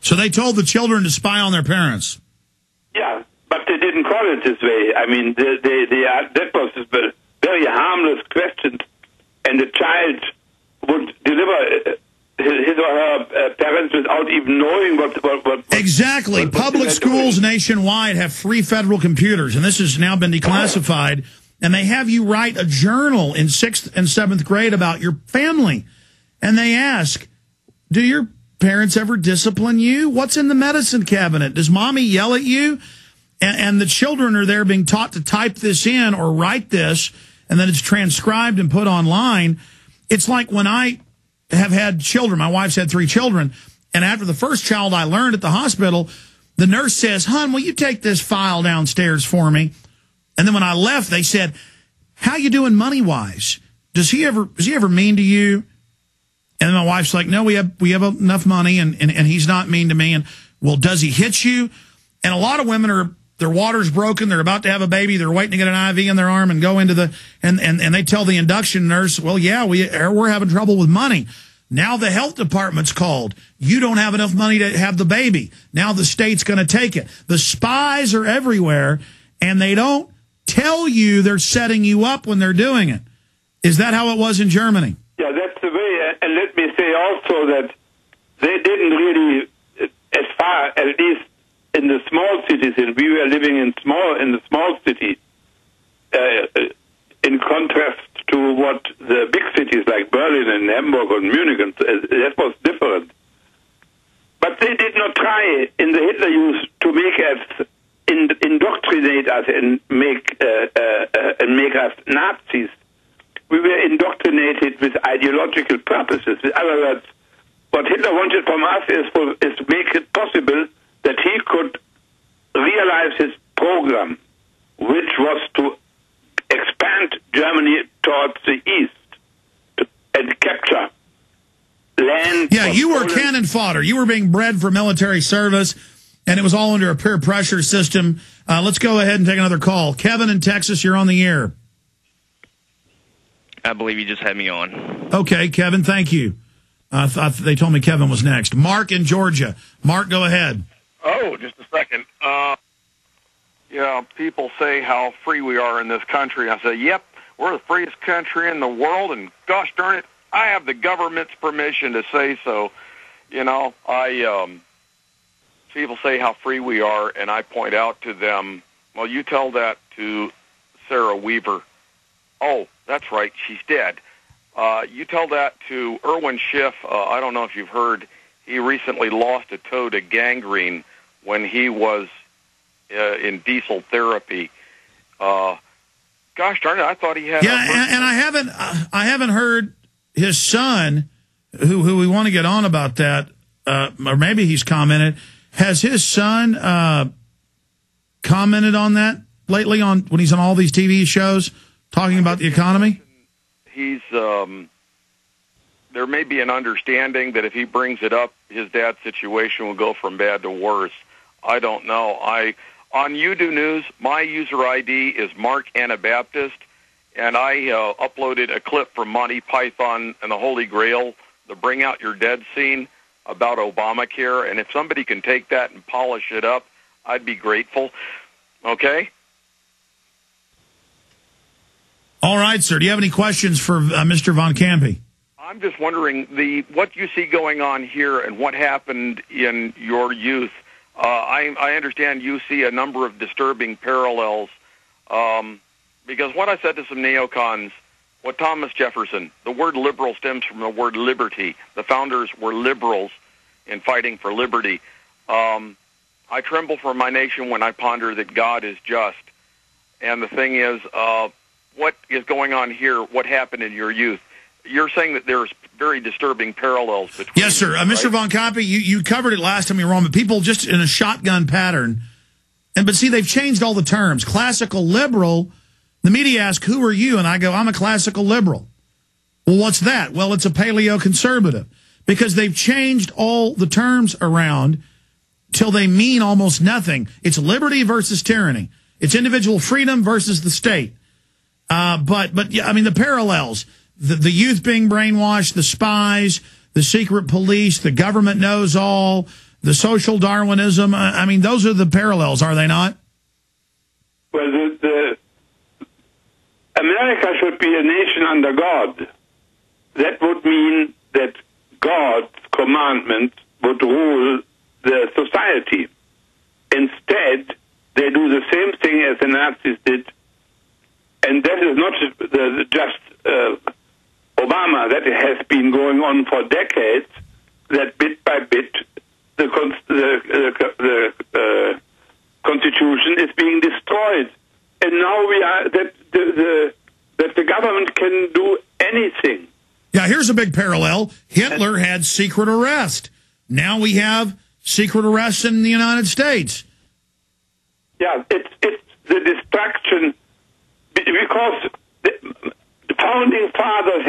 So they told the children to spy on their parents. Yeah, but they didn't call it this way. I mean, that was a very harmless question, and the child would deliver his or her parents without even knowing what exactly. Public schools nationwide have free federal computers, and this has now been declassified, and they have you write a journal in 6th and 7th grade about your family. And they ask, do your parents ever discipline you? What's in the medicine cabinet? Does mommy yell at you? And the children are there being taught to type this in or write this, and then it's transcribed and put online. It's like when I have had children. My wife's had 3 children. And after the first child I learned at the hospital, the nurse says, hon, will you take this file downstairs for me? And then when I left, they said, how you doing money-wise? Is he ever mean to you? And then my wife's like, no, we have enough money, and he's not mean to me. And, well, does he hit you? And a lot of women their water's broken, they're about to have a baby, they're waiting to get an IV in their arm and go into the, and they tell the induction nurse, well, yeah, we're having trouble with money. Now the health department's called. You don't have enough money to have the baby. Now the state's going to take it. The spies are everywhere, and they don't tell you they're setting you up when they're doing it. Is that how it was in Germany? Yeah, that's the way. And let me say also that they didn't really, as far, at least in the small cities, and we were living in the small cities, in contrast to what the big cities like Berlin and Hamburg and Munich, and that was different. But they did not try in the Hitler Youth to make us indoctrinate us and make us Nazis. We were indoctrinated with ideological purposes. In other words, what Hitler wanted from us is to make it possible that he could realize his program, which was to expand Germany towards the east and capture land. Yeah, you were cannon fodder. You were being bred for military service, and it was all under a peer pressure system. Let's go ahead and take another call. Kevin in Texas, you're on the air. I believe you just had me on. Okay, Kevin, thank you. They told me Kevin was next. Mark in Georgia. Mark, go ahead. Oh, just a second. Yeah, people say how free we are in this country. I say, yep, we're the freest country in the world, and gosh darn it, I have the government's permission to say so. You know, people say how free we are, and I point out to them, well, you tell that to Sarah Weaver. Oh, that's right, she's dead. You tell that to Irwin Schiff. I don't know if you've heard, he recently lost a toe to gangrene when he was in diesel therapy. Gosh darn it, I thought he had... Yeah, and I haven't heard his son, who we want to get on about that, or maybe he's commented. Has his son commented on that lately when he's on all these TV shows talking about the economy? He's... there may be an understanding that if he brings it up, his dad's situation will go from bad to worse. I don't know. On UDO News, my user ID is Mark Anabaptist, and I uploaded a clip from Monty Python and the Holy Grail, the Bring Out Your Dead scene about Obamacare, and if somebody can take that and polish it up, I'd be grateful. Okay? All right, sir. Do you have any questions for Mr. von Campe? I'm just wondering what you see going on here and what happened in your youth. I understand you see a number of disturbing parallels because what I said to some neocons, what Thomas Jefferson, the word liberal stems from the word liberty. The founders were liberals in fighting for liberty. I tremble for my nation when I ponder that God is just. And the thing is, what is going on here? What happened in your youth? You're saying that there's very disturbing parallels between... Yes, sir. Right? Mr. von Campe, you covered it last time you were on, but people just in a shotgun pattern. But see, they've changed all the terms. Classical liberal, the media ask, who are you? And I go, I'm a classical liberal. Well, what's that? Well, it's a paleo-conservative. Because they've changed all the terms around till they mean almost nothing. It's liberty versus tyranny. It's individual freedom versus the state. But yeah, I mean, the parallels... The youth being brainwashed, the spies, the secret police, the government knows all, the social Darwinism. I mean, those are the parallels, are they not? Well, America should be a nation under God. That would mean that God's commandments would rule the society. Instead, they do the same thing as the Nazis did, and that is not just Obama. That has been going on for decades, that bit by bit the Constitution is being destroyed. And now we are that the government can do anything. Yeah, here's a big parallel. Hitler had secret arrest. Now we have secret arrest in the United States. Yeah, it's the destruction, because the founding fathers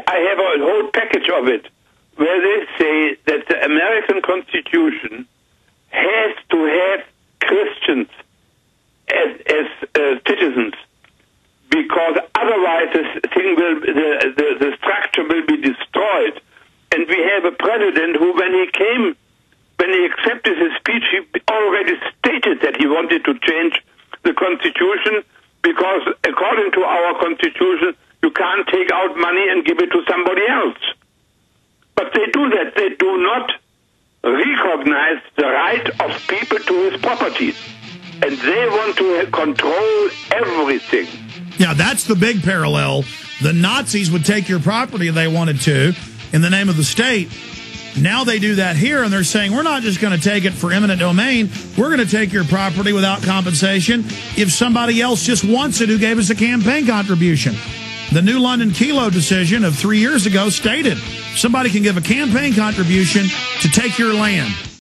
I have a whole package of it, where they say that the American Constitution has to have Christians as citizens, because otherwise the structure will be destroyed. And we have a president who, when he accepted his speech, he already stated that he wanted to change the Constitution, because according to our Constitution, you can't take out money and give it to somebody else. But they do that. They do not recognize the right of people to his property. And they want to control everything. Yeah, that's the big parallel. The Nazis would take your property if they wanted to in the name of the state. Now they do that here, and they're saying, we're not just going to take it for eminent domain. We're going to take your property without compensation if somebody else just wants it who gave us a campaign contribution. The New London Kelo decision of 3 years ago stated somebody can give a campaign contribution to take your land.